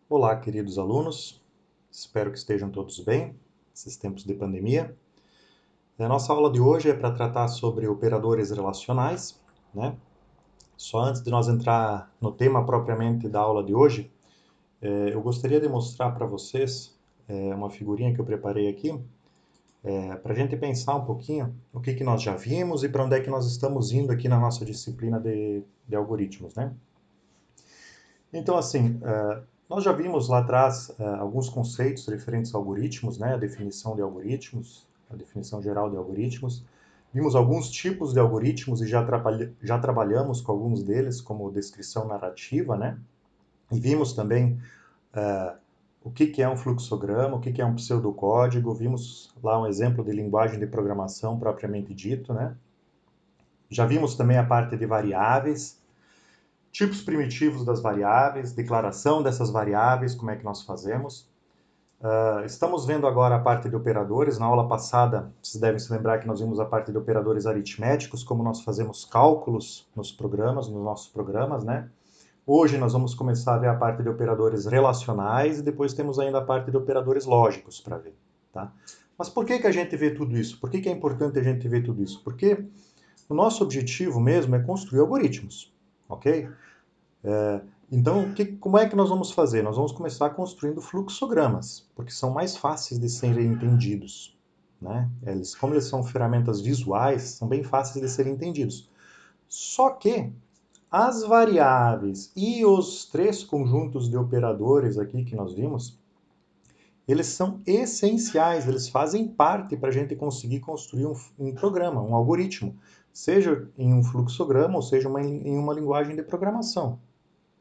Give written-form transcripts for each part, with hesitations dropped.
Olá, queridos alunos. Espero que estejam todos bem nesses tempos de pandemia. A nossa aula de hoje é para tratar sobre operadores relacionais, né? Só antes de nós entrar no tema propriamente da aula de hoje, eu gostaria de mostrar para vocês uma figurinha que eu preparei aqui, para a gente pensar um pouquinho o que nós já vimos e para onde é que nós estamos indo aqui na nossa disciplina de algoritmos, né? Então, assim, nós já vimos lá atrás alguns conceitos referentes a algoritmos, né? A definição de algoritmos, a definição geral de algoritmos. Vimos alguns tipos de algoritmos e já trabalhamos com alguns deles, como descrição narrativa, né? E vimos também o que é um fluxograma, o que é um pseudocódigo. Vimos lá um exemplo de linguagem de programação propriamente dito, né? Já vimos também a parte de variáveis, tipos primitivos das variáveis, declaração dessas variáveis, como é que nós fazemos. Estamos vendo agora a parte de operadores. Na aula passada, vocês devem se lembrar que nós vimos a parte de operadores aritméticos, como nós fazemos cálculos nos programas, nos nossos programas, né? Hoje nós vamos começar a ver a parte de operadores relacionais e depois temos ainda a parte de operadores lógicos para ver, tá? Mas por que a gente vê tudo isso? Por que é importante a gente ver tudo isso? Porque o nosso objetivo mesmo é construir algoritmos, ok? Então, como é que nós vamos fazer? Nós vamos começar construindo fluxogramas, porque são mais fáceis de serem entendidos, né? Como eles são ferramentas visuais, são bem fáceis de serem entendidos. Só que as variáveis e os três conjuntos de operadores aqui que nós vimos, eles são essenciais, eles fazem parte para a gente conseguir construir um programa, um algoritmo, seja em um fluxograma ou seja em uma linguagem de programação.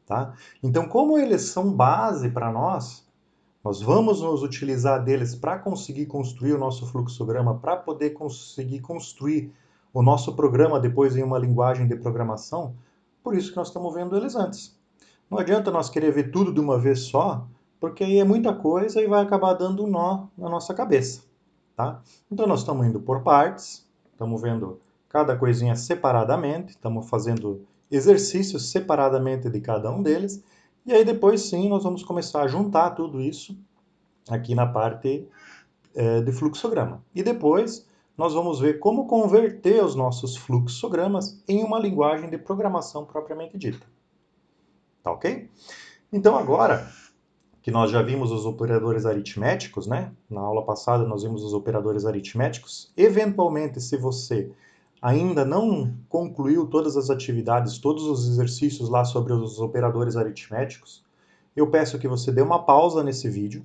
Tá? Então, como eles são base para nós vamos nos utilizar deles para conseguir construir o nosso fluxograma, para poder conseguir construir o nosso programa depois em uma linguagem de programação. Por isso que nós estamos vendo eles antes. Não adianta nós querer ver tudo de uma vez só, porque aí é muita coisa e vai acabar dando um nó na nossa cabeça. Tá? Então, nós estamos indo por partes, estamos vendo cada coisinha separadamente, estamos fazendo exercícios separadamente de cada um deles, e aí depois sim nós vamos começar a juntar tudo isso aqui na parte de fluxograma. E depois nós vamos ver como converter os nossos fluxogramas em uma linguagem de programação propriamente dita. Tá ok? Então agora que nós já vimos os operadores aritméticos, né? Na aula passada nós vimos os operadores aritméticos. Eventualmente, se você ainda não concluiu todas as atividades, todos os exercícios lá sobre os operadores aritméticos, eu peço que você dê uma pausa nesse vídeo,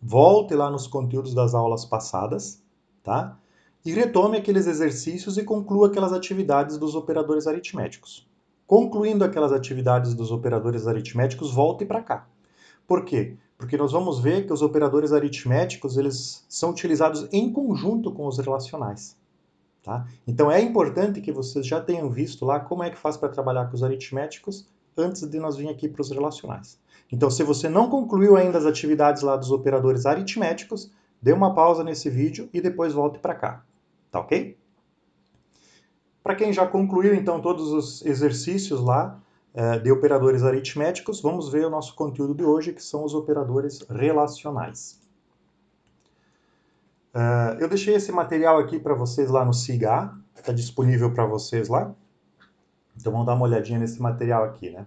volte lá nos conteúdos das aulas passadas, tá? E retome aqueles exercícios e conclua aquelas atividades dos operadores aritméticos. Concluindo aquelas atividades dos operadores aritméticos, volte para cá. Por quê? Porque nós vamos ver que os operadores aritméticos eles são utilizados em conjunto com os relacionais. Tá? Então é importante que vocês já tenham visto lá como é que faz para trabalhar com os aritméticos antes de nós vir aqui para os relacionais. Então, se você não concluiu ainda as atividades lá dos operadores aritméticos, dê uma pausa nesse vídeo e depois volte para cá. Tá ok? Para quem já concluiu, então, todos os exercícios lá de operadores aritméticos, vamos ver o nosso conteúdo de hoje, que são os operadores relacionais. Eu deixei esse material aqui para vocês lá no SIGA, está disponível para vocês lá. Então vamos dar uma olhadinha nesse material aqui, né?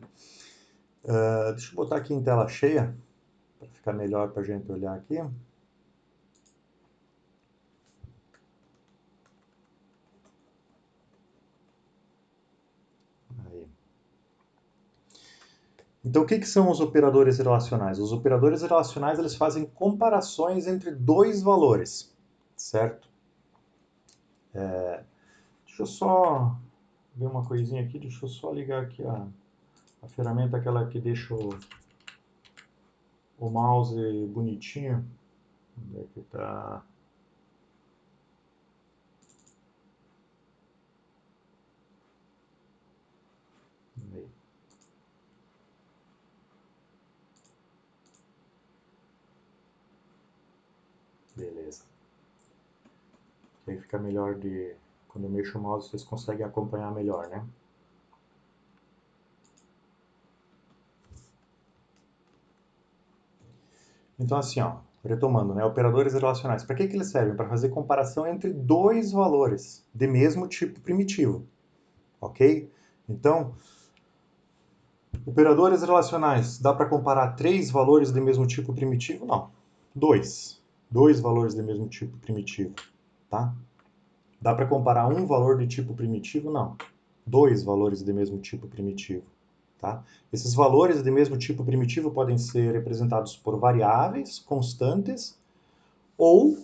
Deixa eu botar aqui em tela cheia, para ficar melhor para a gente olhar aqui. Aí. Então, o que são os operadores relacionais? Os operadores relacionais eles fazem comparações entre dois valores, certo? Deixa eu só ver uma coisinha aqui, deixa eu só ligar aqui a ferramenta, aquela que deixa o mouse bonitinho. Onde é que tá? Aí. Beleza. Aí fica melhor de... Quando eu mexo o mouse, vocês conseguem acompanhar melhor, né? Então, assim, ó, retomando, né, operadores relacionais. Para que eles servem? Para fazer comparação entre dois valores de mesmo tipo primitivo, ok? Então, operadores relacionais, dá para comparar três valores de mesmo tipo primitivo? Não, dois. Dois valores de mesmo tipo primitivo, tá? Dá para comparar um valor de tipo primitivo? Não. Dois valores de mesmo tipo primitivo. Tá? Esses valores de mesmo tipo primitivo podem ser representados por variáveis, constantes, ou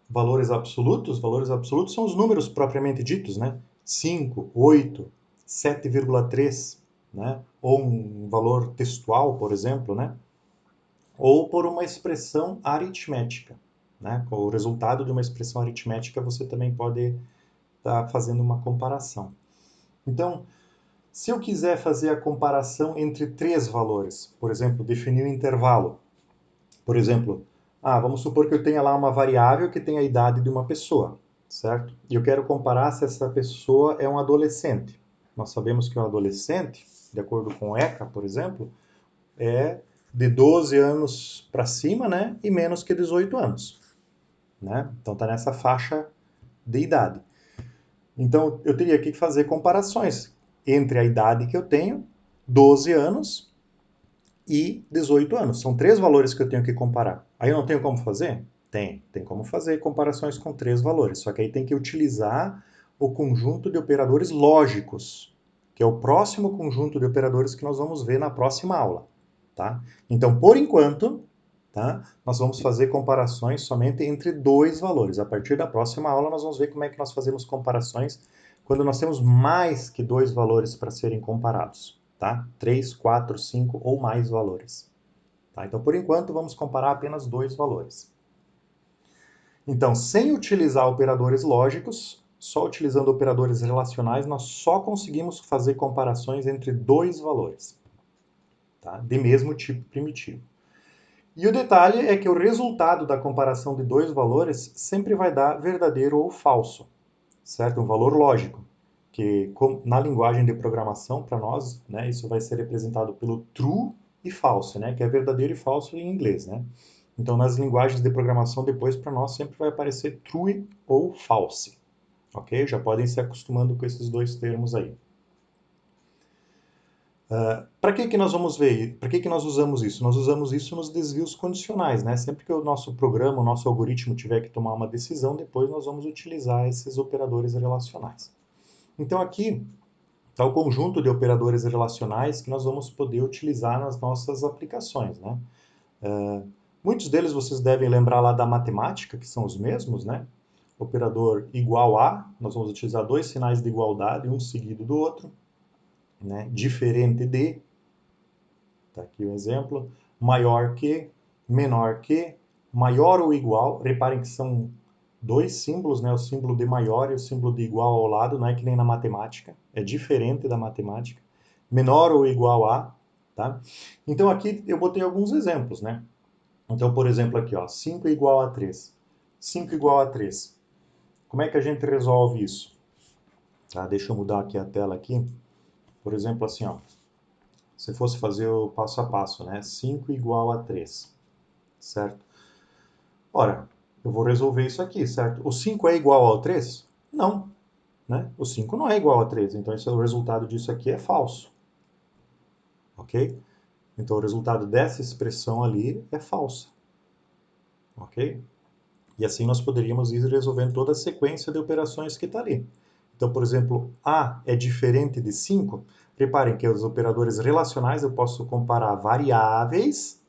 valores absolutos. Valores absolutos são os números propriamente ditos, né? 5, 8, 7,3, né? Ou um valor textual, por exemplo, né? Ou por uma expressão aritmética, né? Com o resultado de uma expressão aritmética, você também pode estar fazendo uma comparação. Então, se eu quiser fazer a comparação entre três valores, por exemplo, definir um intervalo, por exemplo, vamos supor que eu tenha lá uma variável que tem a idade de uma pessoa, certo? E eu quero comparar se essa pessoa é um adolescente. Nós sabemos que um adolescente, de acordo com o ECA, por exemplo, é de 12 anos para cima, né? E menos que 18 anos, né? Então está nessa faixa de idade. Então eu teria que fazer comparações entre a idade que eu tenho, 12 anos, e 18 anos. São três valores que eu tenho que comparar. Aí eu não tenho como fazer? Tem como fazer comparações com três valores. Só que aí tem que utilizar o conjunto de operadores lógicos, que é o próximo conjunto de operadores que nós vamos ver na próxima aula. Tá? Então, por enquanto, tá? Nós vamos fazer comparações somente entre dois valores. A partir da próxima aula, nós vamos ver como é que nós fazemos comparações quando nós temos mais que dois valores para serem comparados. Tá? 3, 4, 5 ou mais valores. Tá? Então, por enquanto, vamos comparar apenas dois valores. Então, sem utilizar operadores lógicos, só utilizando operadores relacionais, nós só conseguimos fazer comparações entre dois valores, tá? De mesmo tipo primitivo. E o detalhe é que o resultado da comparação de dois valores sempre vai dar verdadeiro ou falso, certo? Um valor lógico, que na linguagem de programação, para nós, né, isso vai ser representado pelo true e false, né, que é verdadeiro e falso em inglês, né? Então, nas linguagens de programação, depois, para nós, sempre vai aparecer true ou false, ok? Já podem se acostumando com esses dois termos aí. Para que nós vamos ver? Para que nós usamos isso? Nós usamos isso nos desvios condicionais, né? Sempre que o nosso programa, o nosso algoritmo tiver que tomar uma decisão, depois nós vamos utilizar esses operadores relacionais. Então aqui está o conjunto de operadores relacionais que nós vamos poder utilizar nas nossas aplicações, né? Muitos deles vocês devem lembrar lá da matemática, que são os mesmos, né? Operador igual a, nós vamos utilizar dois sinais de igualdade, um seguido do outro, né? Diferente de, tá aqui o exemplo, maior que, menor que, maior ou igual. Reparem que são dois símbolos, né? O símbolo de maior e o símbolo de igual ao lado, não é que nem na matemática, é diferente da matemática. Menor ou igual a, tá? Então aqui eu botei alguns exemplos, né? Então, por exemplo, aqui, ó, 5 igual a 3. 5 igual a 3. Como é que a gente resolve isso? Tá, deixa eu mudar aqui a tela aqui. Por exemplo, assim, ó, se fosse fazer o passo a passo, né? 5 igual a 3, certo? Ora, eu vou resolver isso aqui, certo? O 5 é igual ao 3? Não, né? O 5 não é igual a 3, então esse é o resultado disso aqui é falso, ok? Então o resultado dessa expressão ali é falsa, ok? E assim nós poderíamos ir resolvendo toda a sequência de operações que está ali. Então, por exemplo, A é diferente de 5. Reparem que os operadores relacionais eu posso comparar variáveis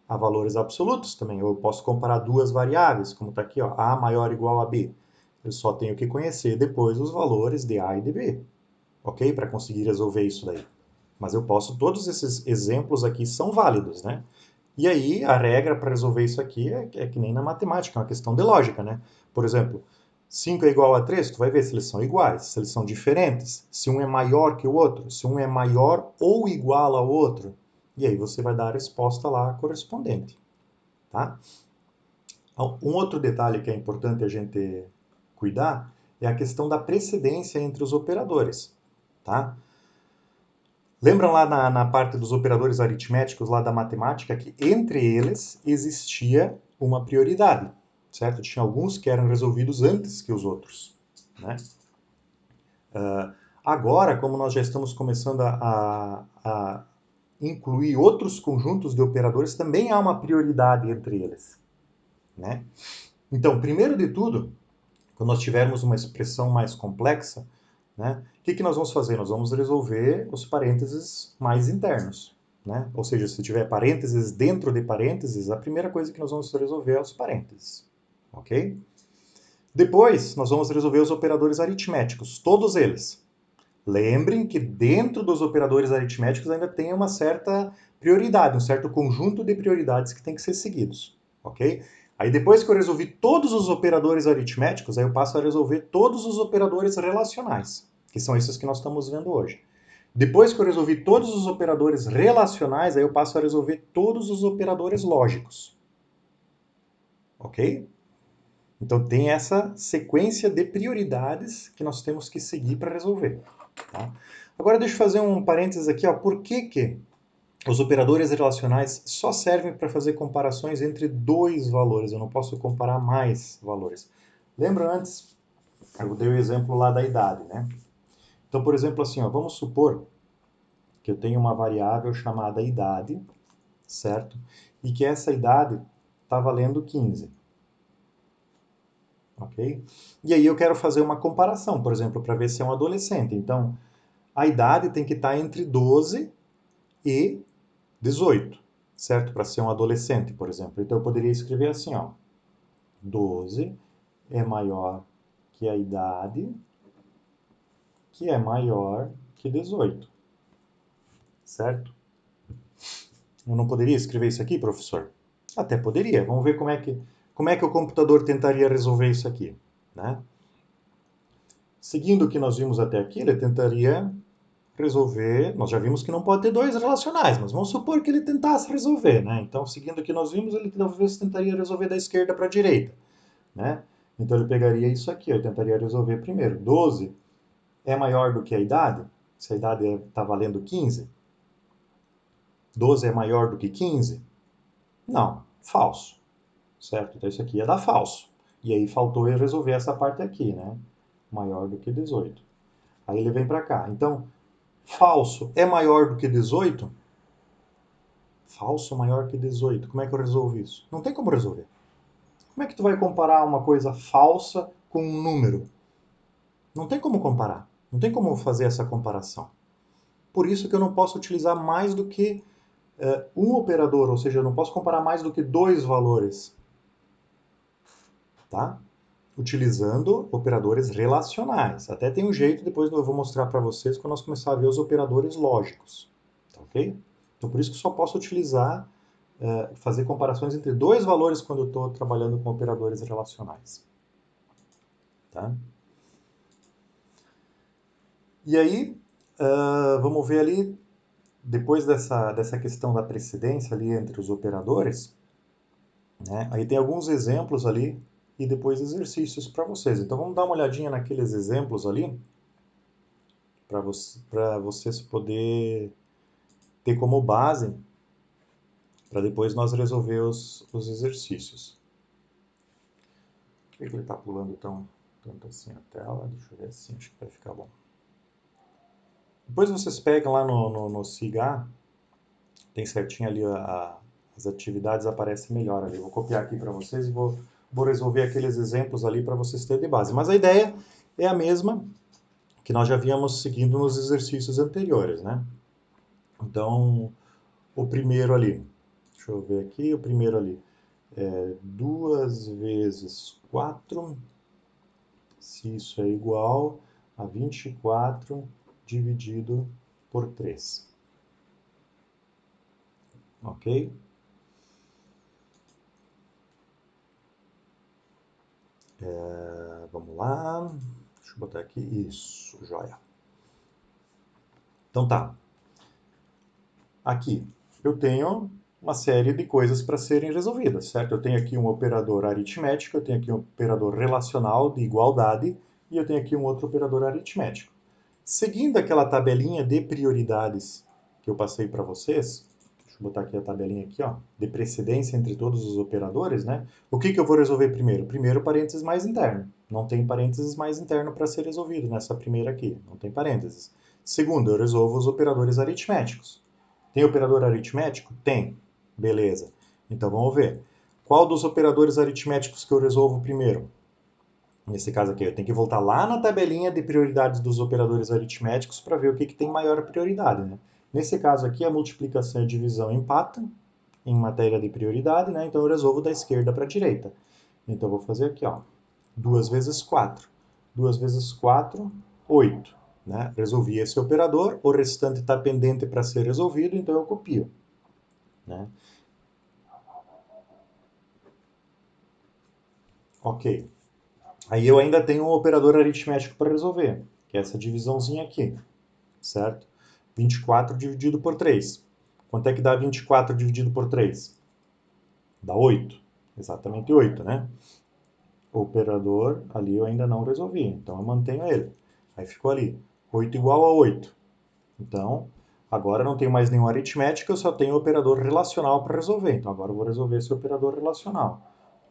a valores absolutos também. Eu posso comparar duas variáveis, como está aqui, ó, A maior ou igual a B. Eu só tenho que conhecer depois os valores de A e de B, ok? Para conseguir resolver isso daí. Mas eu posso, todos esses exemplos aqui são válidos, né? E aí, a regra para resolver isso aqui é que nem na matemática, é uma questão de lógica, né? Por exemplo, 5 é igual a 3, tu vai ver se eles são iguais, se eles são diferentes, se um é maior que o outro, se um é maior ou igual ao outro. E aí você vai dar a resposta lá correspondente, tá? Um outro detalhe que é importante a gente cuidar é a questão da precedência entre os operadores, tá? Lembram lá na parte dos operadores aritméticos lá da matemática que entre eles existia uma prioridade, certo? Tinha alguns que eram resolvidos antes que os outros, né? Agora, como nós já estamos começando a incluir outros conjuntos de operadores, também há uma prioridade entre eles, né? Então, primeiro de tudo, quando nós tivermos uma expressão mais complexa, né, o que nós vamos fazer? Nós vamos resolver os parênteses mais internos, né? Ou seja, se tiver parênteses dentro de parênteses, a primeira coisa que nós vamos resolver é os parênteses, ok? Depois, nós vamos resolver os operadores aritméticos, todos eles. Lembrem que dentro dos operadores aritméticos ainda tem uma certa prioridade, um certo conjunto de prioridades que tem que ser seguidos, ok? Aí depois que eu resolvi todos os operadores aritméticos, aí eu passo a resolver todos os operadores relacionais, que são esses que nós estamos vendo hoje. Depois que eu resolvi todos os operadores relacionais, aí eu passo a resolver todos os operadores lógicos, ok? Então tem essa sequência de prioridades que nós temos que seguir para resolver. Tá? Agora deixa eu fazer um parênteses aqui. Ó. Por que os operadores relacionais só servem para fazer comparações entre dois valores? Eu não posso comparar mais valores. Lembra antes? Eu dei o exemplo lá da idade. Né? Então, por exemplo, assim, ó, vamos supor que eu tenho uma variável chamada idade, certo? E que essa idade está valendo 15. Ok? E aí eu quero fazer uma comparação, por exemplo, para ver se é um adolescente. Então, a idade tem que estar entre 12 e 18, certo? Para ser um adolescente, por exemplo. Então eu poderia escrever assim, ó. 12 é maior que a idade, que é maior que 18, certo? Eu não poderia escrever isso aqui, professor? Até poderia. Vamos ver como é que o computador tentaria resolver isso aqui, né? Seguindo o que nós vimos até aqui, ele tentaria resolver. Nós já vimos que não pode ter dois relacionais, mas vamos supor que ele tentasse resolver, né? Então, seguindo o que nós vimos, ele talvez tentaria resolver da esquerda para a direita, né? Então, ele pegaria isso aqui, eu tentaria resolver primeiro. 12 é maior do que a idade? Se a idade está valendo 15, 12 é maior do que 15? Não, falso, certo? Então, isso aqui ia dar falso. E aí faltou ele resolver essa parte aqui, né? Maior do que 18. Aí ele vem para cá. Então, falso é maior do que 18? Falso maior que 18. Como é que eu resolvo isso? Não tem como resolver. Como é que tu vai comparar uma coisa falsa com um número? Não tem como comparar. Não tem como fazer essa comparação. Por isso que eu não posso utilizar mais do que um operador, ou seja, eu não posso comparar mais do que dois valores. Tá? Utilizando operadores relacionais. Até tem um jeito, depois eu vou mostrar para vocês quando nós começar a ver os operadores lógicos. Tá ok? Então por isso que eu só posso utilizar fazer comparações entre dois valores quando eu estou trabalhando com operadores relacionais. Tá? E aí, vamos ver ali, depois dessa questão da precedência ali entre os operadores, né, aí tem alguns exemplos ali e depois exercícios para vocês. Então vamos dar uma olhadinha naqueles exemplos ali, para vocês poder ter como base, para depois nós resolver os exercícios. Por que ele está pulando tanto assim a tela? Deixa eu ver assim, acho que vai ficar bom. Depois vocês pegam lá no SIGA, tem certinho ali as atividades, aparecem melhor ali. Vou copiar aqui para vocês e vou resolver aqueles exemplos ali para vocês terem de base. Mas a ideia é a mesma que nós já víamos seguindo nos exercícios anteriores, né? Então, o primeiro ali, deixa eu ver aqui, o primeiro ali é 2 vezes 4, se isso é igual a 24 dividido por 3. Ok? Vamos lá. Deixa eu botar aqui. Isso, joia. Então tá. Aqui eu tenho uma série de coisas para serem resolvidas, certo? Eu tenho aqui um operador aritmético, eu tenho aqui um operador relacional de igualdade e eu tenho aqui um outro operador aritmético. Seguindo aquela tabelinha de prioridades que eu passei para vocês, deixa eu botar aqui a tabelinha aqui, ó, de precedência entre todos os operadores, né? O que eu vou resolver primeiro? Primeiro, parênteses mais interno. Não tem parênteses mais interno para ser resolvido nessa primeira aqui, não tem parênteses. Segundo, eu resolvo os operadores aritméticos. Tem operador aritmético? Tem. Beleza. Então vamos ver. Qual dos operadores aritméticos que eu resolvo primeiro? Nesse caso aqui, eu tenho que voltar lá na tabelinha de prioridades dos operadores aritméticos para ver o que tem maior prioridade, né? Nesse caso aqui, a multiplicação e a divisão empatam em matéria de prioridade, né? Então eu resolvo da esquerda para a direita. Então eu vou fazer aqui, ó, 2 vezes 4. 2 vezes 4, 8. Né? Resolvi esse operador, o restante está pendente para ser resolvido, então eu copio. Né? Ok. Aí eu ainda tenho um operador aritmético para resolver, que é essa divisãozinha aqui, certo? 24 dividido por 3. Quanto é que dá 24 dividido por 3? Dá 8. Exatamente 8, né? O operador ali eu ainda não resolvi, então eu mantenho ele. Aí ficou ali, 8 igual a 8. Então, agora não tenho mais nenhum aritmético, eu só tenho o operador relacional para resolver. Então agora eu vou resolver esse operador relacional.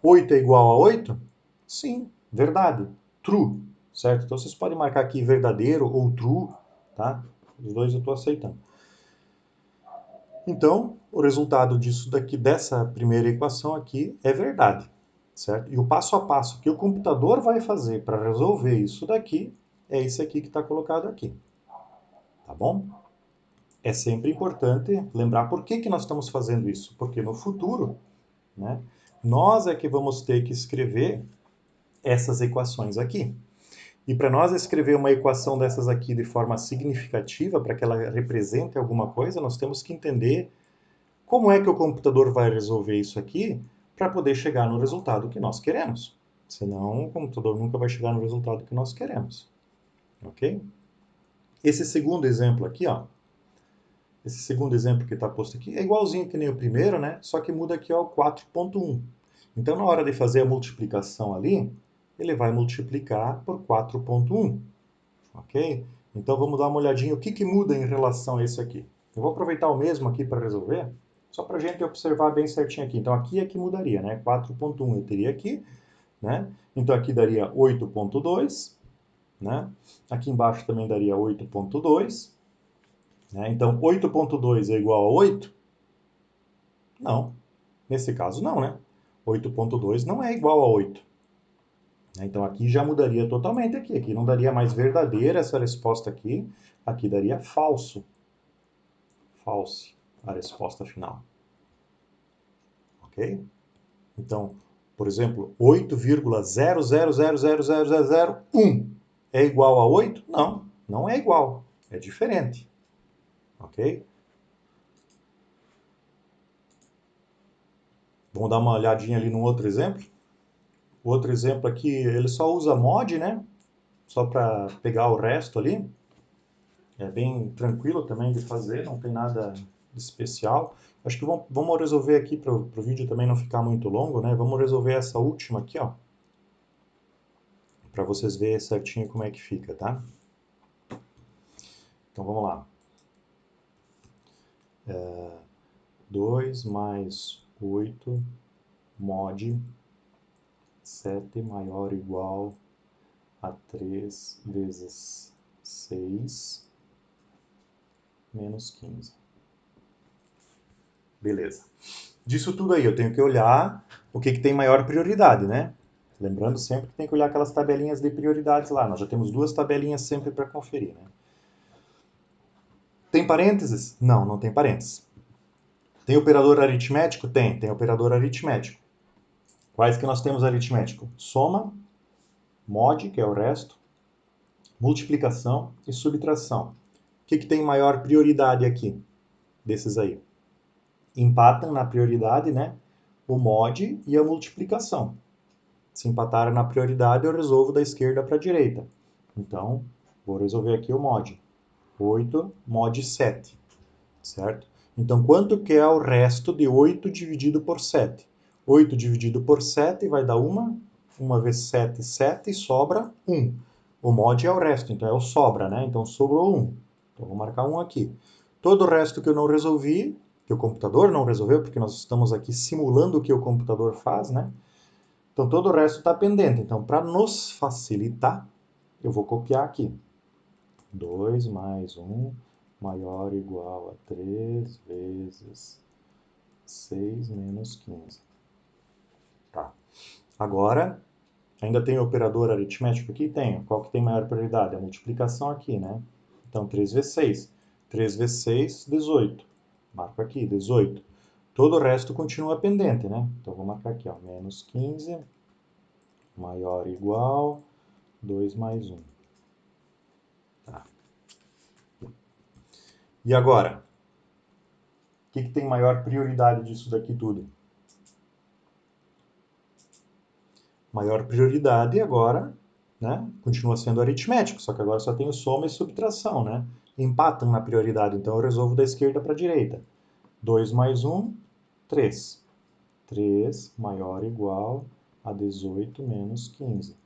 8 é igual a 8? Sim, verdade. True, certo? Então vocês podem marcar aqui verdadeiro ou true, tá? Os dois eu estou aceitando. Então, o resultado disso daqui, dessa primeira equação aqui, é verdade, certo? E o passo a passo que o computador vai fazer para resolver isso daqui é esse aqui que está colocado aqui, tá bom? É sempre importante lembrar por que nós estamos fazendo isso, porque no futuro, né, nós é que vamos ter que escrever essas equações aqui. E para nós escrever uma equação dessas aqui de forma significativa, para que ela represente alguma coisa, nós temos que entender como é que o computador vai resolver isso aqui para poder chegar no resultado que nós queremos. Senão, o computador nunca vai chegar no resultado que nós queremos. Ok? Esse segundo exemplo aqui, ó, esse segundo exemplo que está posto aqui é igualzinho que nem o primeiro, né? Só que muda aqui ao 4.1. Então, na hora de fazer a multiplicação ali, ele vai multiplicar por 4.1. Ok? Então, vamos dar uma olhadinha o que muda em relação a esse aqui. Eu vou aproveitar o mesmo aqui para resolver, só para a gente observar bem certinho aqui. Então, aqui é que mudaria, né? 4.1 eu teria aqui, né? Então, aqui daria 8.2, né? Aqui embaixo também daria 8.2. Né? Então, 8.2 é igual a 8? Não. Nesse caso, não, né? 8.2 não é igual a 8. Então, aqui já mudaria totalmente aqui. Aqui não daria mais verdadeira essa resposta aqui. Aqui daria falso. False, a resposta final. Ok? Então, por exemplo, 8,0000001 é igual a 8? Não, não é igual. É diferente. Ok? Vamos dar uma olhadinha ali no outro exemplo. O outro exemplo aqui, ele só usa mod, né? Só para pegar o resto ali. É bem tranquilo também de fazer, não tem nada de especial. Acho que vamos resolver aqui para o vídeo também não ficar muito longo, né? Vamos resolver essa última aqui, ó. Para vocês verem certinho como é que fica, tá? Então vamos lá. 2 mais 8 mod 7 maior ou igual a 3 vezes 6 menos 15. Beleza. Disso tudo aí, eu tenho que olhar o que tem maior prioridade, né? Lembrando sempre que tem que olhar aquelas tabelinhas de prioridades lá. Nós já temos duas tabelinhas sempre para conferir, né? Tem parênteses? Não, não tem parênteses. Tem operador aritmético? Tem operador aritmético. Quais que nós temos aritmético? Soma, mod, que é o resto, multiplicação e subtração. O que tem maior prioridade aqui, desses aí? Empatam na prioridade, né? O mod e a multiplicação. Se empatarem na prioridade, eu resolvo da esquerda para a direita. Então, vou resolver aqui o mod. 8 mod 7, certo? Então, quanto que é o resto de 8 dividido por 7? 8 dividido por 7 vai dar 1. 1 vezes 7, 7, e sobra 1. O mod é o resto, então é o sobra, né? Então, sobrou 1. Então, vou marcar 1 aqui. Todo o resto que eu não resolvi, que o computador não resolveu, porque nós estamos aqui simulando o que o computador faz, né? Então, todo o resto está pendente. Então, para nos facilitar, eu vou copiar aqui. 2 mais 1 maior ou igual a 3 vezes 6 menos 15. Tá. Agora, ainda tem o operador aritmético aqui? Tenho. Qual que tem maior prioridade? A multiplicação aqui, né? Então, 3 vezes 6. 3 vezes 6, 18. Marco aqui, 18. Todo o resto continua pendente, né? Então, vou marcar aqui, ó, menos 15, maior ou igual, 2 mais 1. Tá. E agora? O que tem maior prioridade disso daqui tudo? Maior prioridade agora, né? Continua sendo aritmético, só que agora só tenho soma e subtração, né? Empatam na prioridade, então eu resolvo da esquerda para a direita. 2 mais 1, 3. 3 maior ou igual a 18 menos 15.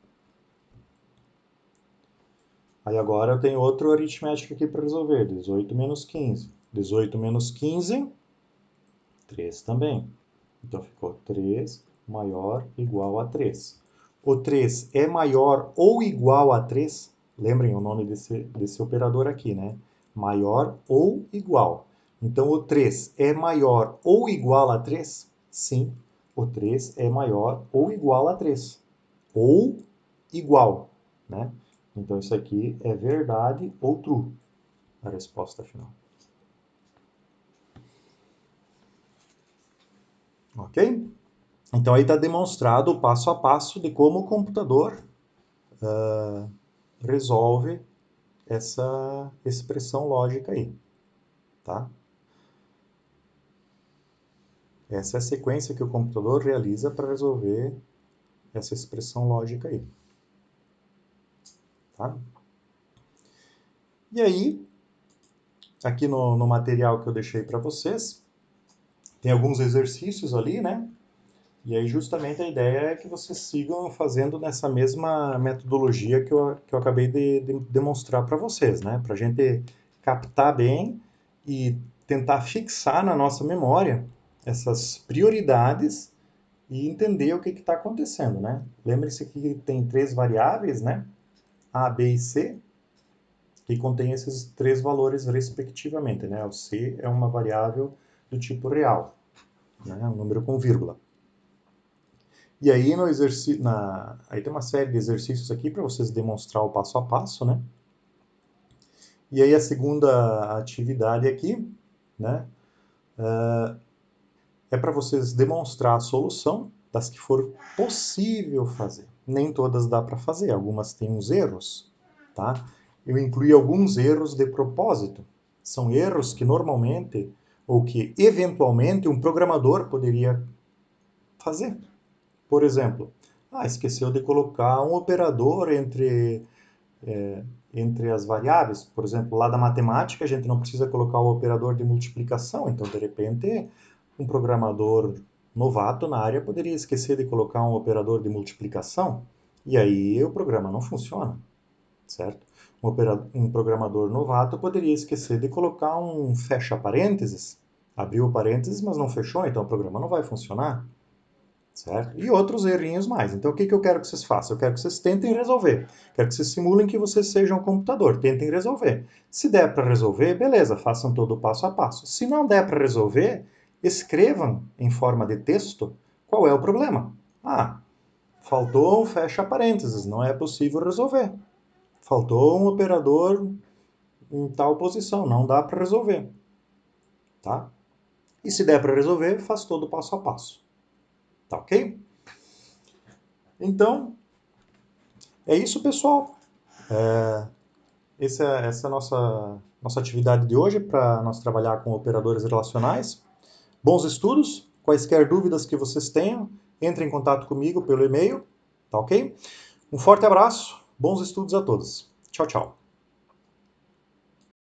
Aí agora eu tenho outro aritmético aqui para resolver. 18 menos 15. 18 menos 15, 3 também. Então ficou 3 maior ou igual a 3. O 3 é maior ou igual a 3? Lembrem o nome desse operador aqui, né? Maior ou igual. Então o 3 é maior ou igual a 3? Sim, o 3 é maior ou igual a 3. Ou igual, né? Então isso aqui é verdade ou true, a resposta final. Ok? Então aí está demonstrado o passo a passo de como o computador resolve essa expressão lógica aí, tá? Essa é a sequência que o computador realiza para resolver essa expressão lógica aí, tá? E aí, aqui no material que eu deixei para vocês, tem alguns exercícios ali, né? E aí justamente a ideia é que vocês sigam fazendo nessa mesma metodologia que eu acabei de demonstrar para vocês, né? Para a gente captar bem e tentar fixar na nossa memória essas prioridades e entender o que está acontecendo, né? Lembre-se que tem 3 variáveis, né? A, B e C, que contém esses 3 valores respectivamente, né? O C é uma variável do tipo real, né? Um número com vírgula. E aí, aí tem uma série de exercícios aqui para vocês demonstrar o passo a passo, né? E aí a segunda atividade aqui, né? É para vocês demonstrar a solução das que for possível fazer. Nem todas dá para fazer, algumas têm uns erros, tá? Eu incluí alguns erros de propósito. São erros que normalmente, ou que eventualmente, um programador poderia fazer. Por exemplo, esqueceu de colocar um operador entre as variáveis. Por exemplo, lá da matemática, a gente não precisa colocar o operador de multiplicação. Então, de repente, um programador novato na área poderia esquecer de colocar um operador de multiplicação e aí o programa não funciona, certo? Um programador novato poderia esquecer de colocar um fecha parênteses, abriu o parênteses, mas não fechou, então o programa não vai funcionar. Certo? E outros errinhos mais. Então, o que eu quero que vocês façam? Eu quero que vocês tentem resolver. Quero que vocês simulem que vocês sejam um computador. Tentem resolver. Se der para resolver, beleza, façam todo o passo a passo. Se não der para resolver, escrevam em forma de texto qual é o problema. Faltou um fecha parênteses, não é possível resolver. Faltou um operador em tal posição, não dá para resolver. Tá? E se der para resolver, faz todo o passo a passo. Tá ok? Então, é isso, pessoal. Essa é a nossa atividade de hoje para nós trabalhar com operadores relacionais. Bons estudos. Quaisquer dúvidas que vocês tenham, entrem em contato comigo pelo e-mail. Tá ok? Um forte abraço. Bons estudos a todos. Tchau, tchau.